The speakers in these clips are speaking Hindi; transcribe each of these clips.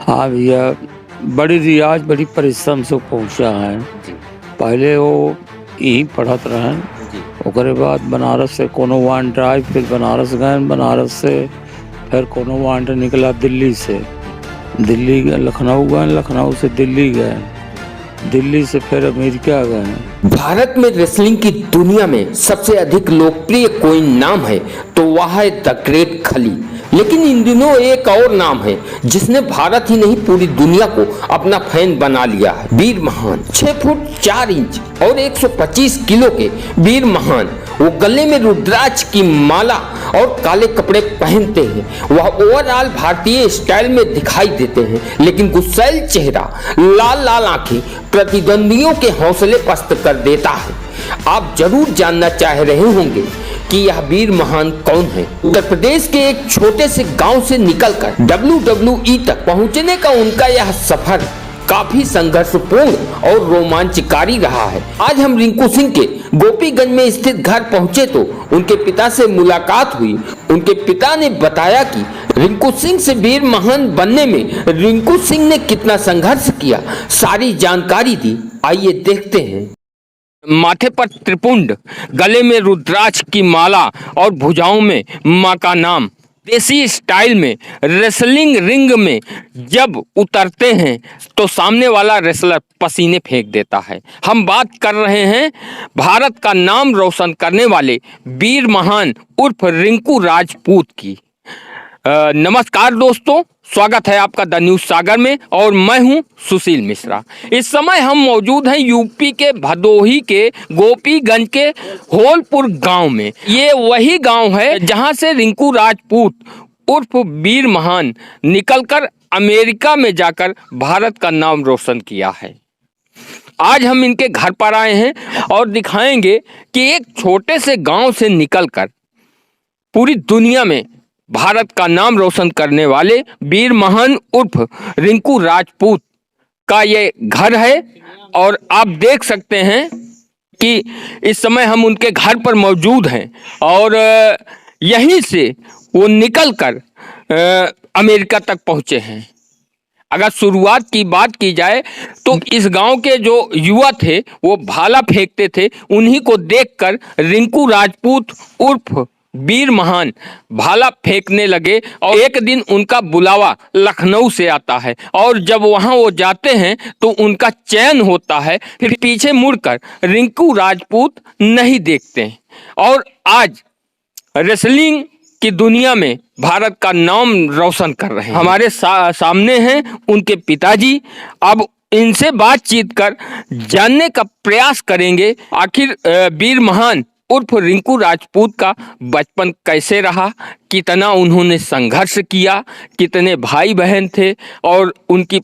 हाँ भैया, बड़ी रियाज बड़ी परिश्रम से पहुँचा है। जी पहले वो यहीं पढ़त रहन, जी ओकरे बाद बनारस से कोनो वांट आए, फिर बनारस गए, बनारस से फिर कोनो वांट निकला दिल्ली से, दिल्ली गए, लखनऊ गए, लखनऊ से दिल्ली गए, दिल्ली से फिर अमेरिका गए। भारत में रेसलिंग की दुनिया में सबसे अधिक लोकप्रिय कोई नाम है तो वह है द ग्रेट खली। लेकिन इन दिनों एक और नाम है जिसने भारत ही नहीं पूरी दुनिया को अपना फैन बना लिया है, वीर महान। 6 फुट 4 इंच और 125 किलो के वीर महान वो गले में रुद्राक्ष की माला और काले कपड़े पहनते हैं। वह ओवरऑल भारतीय स्टाइल में दिखाई देते हैं, लेकिन गुस्सैल चेहरा, लाल लाल आंखें प्रतिद्वंदियों के हौसले पस्त कर देता है। आप जरूर जानना चाह रहे होंगे कि यह वीर महान कौन है। उत्तर प्रदेश के एक छोटे से गांव से निकलकर WWE तक पहुंचने का उनका यह सफर काफी संघर्षपूर्ण और रोमांचकारी रहा है। आज हम रिंकू सिंह के गोपीगंज में स्थित घर पहुंचे तो उनके पिता से मुलाकात हुई। उनके पिता ने बताया कि रिंकू सिंह से वीर महान बनने में रिंकू सिंह ने कितना संघर्ष किया, सारी जानकारी दी। आइए देखते हैं। माथे पर त्रिपुंड, गले में रुद्राक्ष की माला और भुजाओं में मां का नाम। देसी स्टाइल में रेसलिंग रिंग में जब उतरते हैं तो सामने वाला रेसलर पसीने फेंक देता है। हम बात कर रहे हैं भारत का नाम रोशन करने वाले वीर महान उर्फ रिंकू राजपूत की। नमस्कार दोस्तों, स्वागत है आपका द न्यूज सागर में और मैं हूं सुशील मिश्रा। इस समय हम मौजूद हैं यूपी के भदोही के गोपीगंज के होलपुर गांव में। ये वही गांव है जहां से रिंकू राजपूत उर्फ वीर महान निकलकर अमेरिका में जाकर भारत का नाम रोशन किया है। आज हम इनके घर पर आए हैं और दिखाएंगे कि एक छोटे से गांव से निकलकर पूरी दुनिया में भारत का नाम रोशन करने वाले वीर महान उर्फ रिंकू राजपूत का ये घर है। और आप देख सकते हैं कि इस समय हम उनके घर पर मौजूद हैं और यहीं से वो निकलकर अमेरिका तक पहुंचे हैं। अगर शुरुआत की बात की जाए तो इस गांव के जो युवा थे वो भाला फेंकते थे। उन्हीं को देखकर रिंकू राजपूत उर्फ वीर महान भाला फेंकने लगे और एक दिन उनका बुलावा लखनऊ से आता है और जब वहां वो जाते हैं तो उनका चयन होता है। फिर पीछे मुड़कर रिंकू राजपूत नहीं देखते हैं और आज रेसलिंग की दुनिया में भारत का नाम रोशन कर रहे हैं। हमारे सामने हैं उनके पिताजी। अब इनसे बातचीत कर जानने का प्रयास करेंगे आखिर वीर महान उर्फ रिंकू राजपूत का बचपन कैसे रहा, कितना उन्होंने संघर्ष किया, कितने भाई बहन थे और उनकी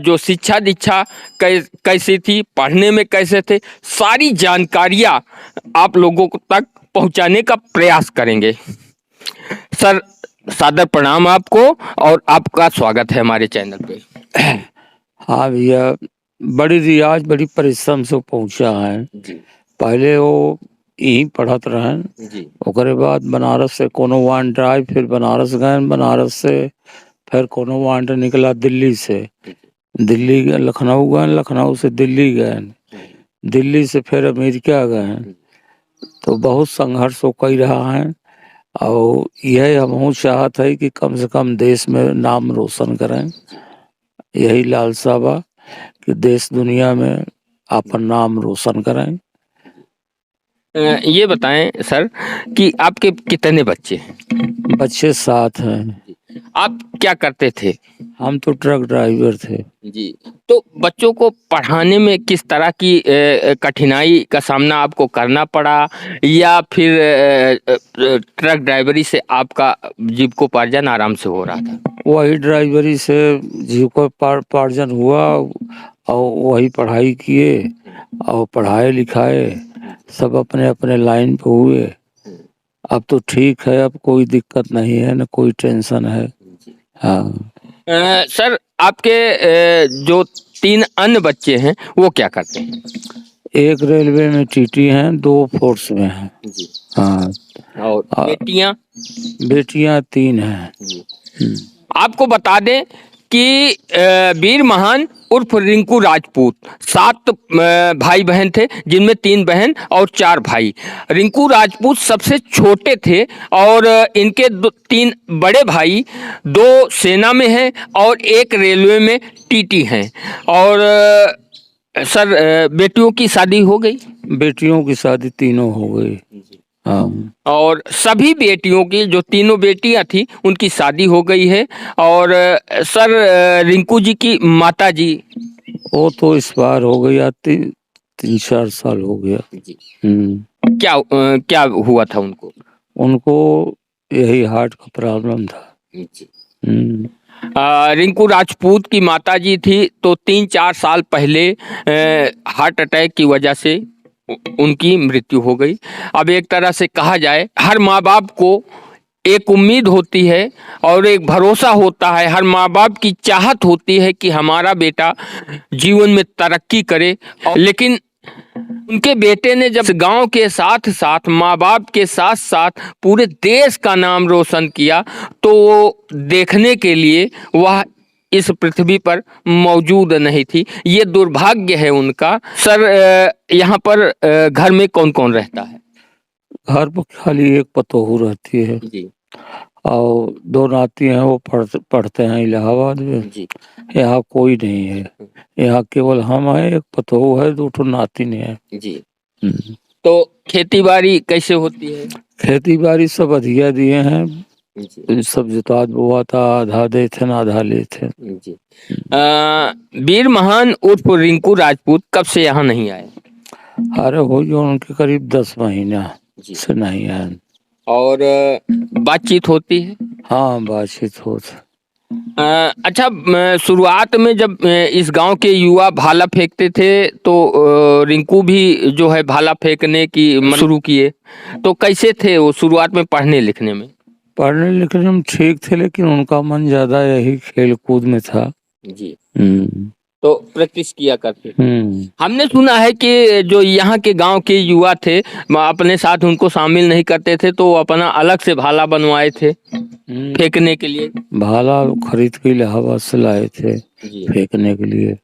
जो शिक्षा दीक्षा कैसी थी, पढ़ने में कैसे थे, सारी जानकारियां आप लोगों तक पहुंचाने का प्रयास करेंगे। सर, सादर प्रणाम आपको और आपका स्वागत है हमारे चैनल पे। हाँ भैया, बड़ी रियाज बड़ी परिश्रम से पहुँचा है। जी पहले वो यहीं पढ़त रहन, जी ओकरे बाद बनारस से कोनो वांट आए, फिर बनारस गए, बनारस से फिर कोनो वांट निकला दिल्ली से, दिल्ली गए, लखनऊ गए, लखनऊ से दिल्ली गए, दिल्ली से फिर अमेरिका गए। तो बहुत संघर्ष हो कई रहा है और यह हम चाहत है कि कम से कम देश में नाम रोशन करें। यही लालसा बा कि देश दुनिया में अपन नाम रोशन करें। ये बताएं सर कि आपके कितने बच्चे हैं? बच्चे 7 हैं। आप क्या करते थे? हम तो ट्रक ड्राइवर थे। जी, तो बच्चों को पढ़ाने में किस तरह की कठिनाई का सामना आपको करना पड़ा या फिर ट्रक ड्राइवरी से आपका जीविकोपार्जन आराम से हो रहा था? वही ड्राइवरी से जीविकोपार्जन हुआ और वही पढ़ाई किए और पढ़ाए लिखाए सब अपने अपने लाइन पे हुए। अब तो ठीक है, अब कोई दिक्कत नहीं है, न कोई टेंशन है। हाँ सर, आपके जो 3 अन्य बच्चे हैं वो क्या करते हैं? एक रेलवे में टीटी हैं, 2 फोर्स में हैं। जी। हाँ, और बेटियां? बेटियां 3 हैं। आपको बता दें कि वीर महान उर्फ रिंकू राजपूत 7 भाई बहन थे, जिनमें 3 बहन और 4 भाई। रिंकू राजपूत सबसे छोटे थे और इनके 3 बड़े भाई 2 सेना में हैं और 1 रेलवे में टीटी हैं। और सर बेटियों की शादी हो गई? बेटियों की शादी तीनों हो गई। हाँ। और सभी बेटियों की, जो तीनों बेटियां थी, उनकी शादी हो गई है। और सर रिंकू जी की माता जी? वो तो इस बार हो गई 3-4 साल हो गया। क्या हुआ था उनको? उनको यही हार्ट का प्रॉब्लम था। रिंकू राजपूत की माता जी थी, तो 3-4 साल पहले हार्ट अटैक की वजह से उनकी मृत्यु हो गई। अब एक तरह से कहा जाए, हर माँ बाप को एक उम्मीद होती है और एक भरोसा होता है, हर माँ बाप की चाहत होती है कि हमारा बेटा जीवन में तरक्की करे। लेकिन उनके बेटे ने जब गांव के साथ साथ, माँ बाप के साथ साथ पूरे देश का नाम रोशन किया, तो वो देखने के लिए वह इस पृथ्वी पर मौजूद नहीं थी। ये दुर्भाग्य है उनका। सर यहाँ पर घर में कौन कौन रहता है? घर पर खाली एक पतोहू रहती है जी। और 2 नाती हैं, वो पढ़ते हैं इलाहाबाद में। यहाँ कोई नहीं है, यहाँ केवल हम हैं, एक पतोहू है, 2 नातिन है जी। तो खेती बाड़ी कैसे होती है? खेती बाड़ी सब अधिया दिए हैं, सब जुतात बुआ था, आधा दे थे ना आधा ले थे। वीर महान उर्फ रिंकू राजपूत कब से यहाँ नहीं आए? अरे हो गया उनके करीब 10 महीना से नहीं आए। और बातचीत होती है? हाँ, बातचीत होती। अच्छा, शुरुआत में जब इस गांव के युवा भाला फेंकते थे, तो रिंकू भी जो है भाला फेंकने की शुरू किए, तो कैसे थे वो शुरुआत में पढ़ने लिखने में? पढ़ने लिखने में ठीक थे, लेकिन उनका मन ज्यादा यही खेल कूद में था जी। तो प्रैक्टिस किया करते। हमने सुना है कि जो यहाँ के गांव के युवा थे, अपने साथ उनको शामिल नहीं करते थे, तो अपना अलग से भाला बनवाए थे फेंकने के लिए। भाला खरीद के इलाहाबाद से लाए थे फेंकने के लिए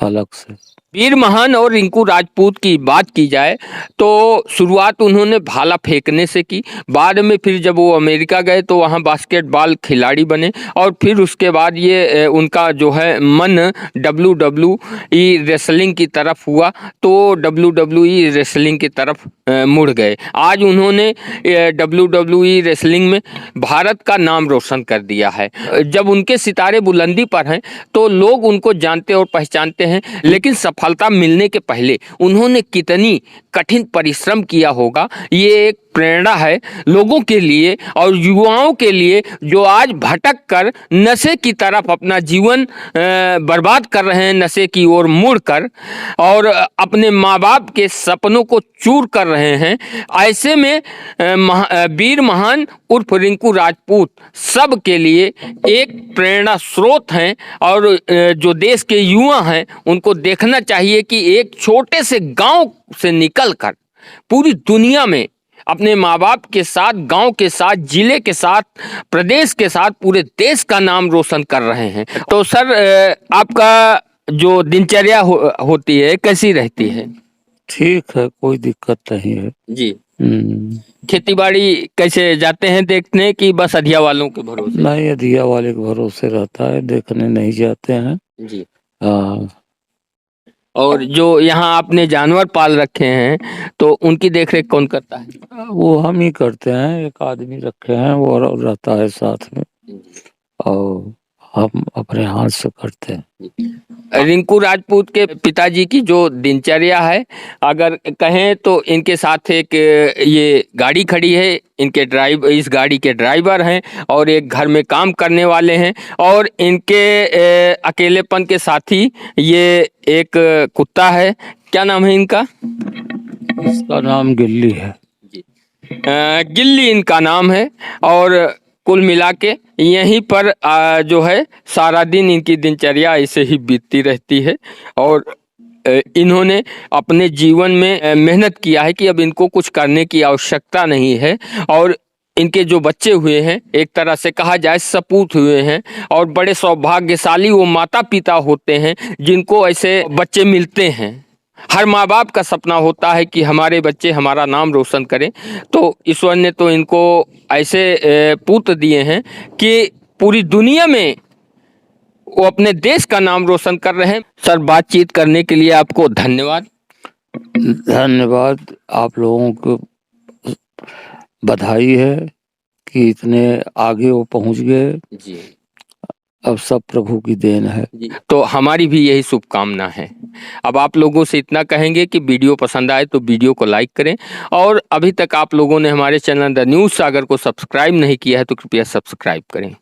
अलग से। वीर महान और रिंकू राजपूत की बात की जाए तो शुरुआत उन्होंने भाला फेंकने से की। बाद में फिर जब वो अमेरिका गए तो वहाँ बास्केटबॉल खिलाड़ी बने, और फिर उसके बाद ये उनका जो है मन WWE रेसलिंग की तरफ हुआ, तो WWE रेसलिंग की तरफ मुड़ गए। आज उन्होंने WWE रेसलिंग में भारत का नाम रोशन कर दिया है। जब उनके सितारे बुलंदी पर हैं तो लोग उनको जानते और पहचानते हैं, लेकिन सफलता मिलने के पहले उन्होंने कितनी कठिन परिश्रम किया होगा, ये एक प्रेरणा है लोगों के लिए और युवाओं के लिए, जो आज भटक कर नशे की तरफ अपना जीवन बर्बाद कर रहे हैं, नशे की ओर मुड़कर, और अपने माँ बाप के सपनों को चूर कर रहे हैं। ऐसे में वीर महान उर्फ रिंकू राजपूत सब के लिए एक प्रेरणा स्रोत हैं, और जो देश के युवा हैं उनको देखना चाहिए कि एक छोटे से गांव से निकलकर पूरी दुनिया में अपने माँ बाप के साथ, गांव के साथ, जिले के साथ, प्रदेश के साथ, पूरे देश का नाम रोशन कर रहे हैं। तो सर आपका जो दिनचर्या होती है कैसी रहती है? ठीक है, कोई दिक्कत नहीं है जी। खेती बाड़ी कैसे जाते हैं देखने, की बस अधिया वालों के भरोसे? नहीं, अधिया वाले के भरोसे रहता है, देखने नहीं जाते हैं जी। हाँ। और जो यहाँ आपने जानवर पाल रखे हैं तो उनकी देखरेख कौन करता है? वो हम ही करते हैं, एक आदमी रखे हैं, वो रहता है साथ में, और हम अपने हाथ से करते हैं। रिंकू राजपूत के पिताजी की जो दिनचर्या है, अगर कहें तो इनके साथ एक ये गाड़ी खड़ी है, इस गाड़ी के ड्राइवर हैं, और एक घर में काम करने वाले हैं, और इनके अकेलेपन के साथी ये एक कुत्ता है। क्या नाम है इनका? इसका नाम गिल्ली है। गिल्ली इनका नाम है। और कुल मिला के यहीं पर जो है सारा दिन इनकी दिनचर्या ऐसे ही बीतती रहती है, और इन्होंने अपने जीवन में मेहनत किया है कि अब इनको कुछ करने की आवश्यकता नहीं है, और इनके जो बच्चे हुए हैं, एक तरह से कहा जाए सपूत हुए हैं, और बड़े सौभाग्यशाली वो माता पिता होते हैं जिनको ऐसे बच्चे मिलते हैं। हर माँ बाप का सपना होता है कि हमारे बच्चे हमारा नाम रोशन करें। तो ईश्वर ने तो इनको ऐसे पुत्र दिए हैं कि पूरी दुनिया में वो अपने देश का नाम रोशन कर रहे हैं। सर, बातचीत करने के लिए आपको धन्यवाद। धन्यवाद। आप लोगों को बधाई है कि इतने आगे वो पहुंच गए। जी, अब सब प्रभु की देन है। तो हमारी भी यही शुभकामना है। अब आप लोगों से इतना कहेंगे कि वीडियो पसंद आए तो वीडियो को लाइक करें, और अभी तक आप लोगों ने हमारे चैनल द न्यूज़ सागर को सब्सक्राइब नहीं किया है तो कृपया सब्सक्राइब करें।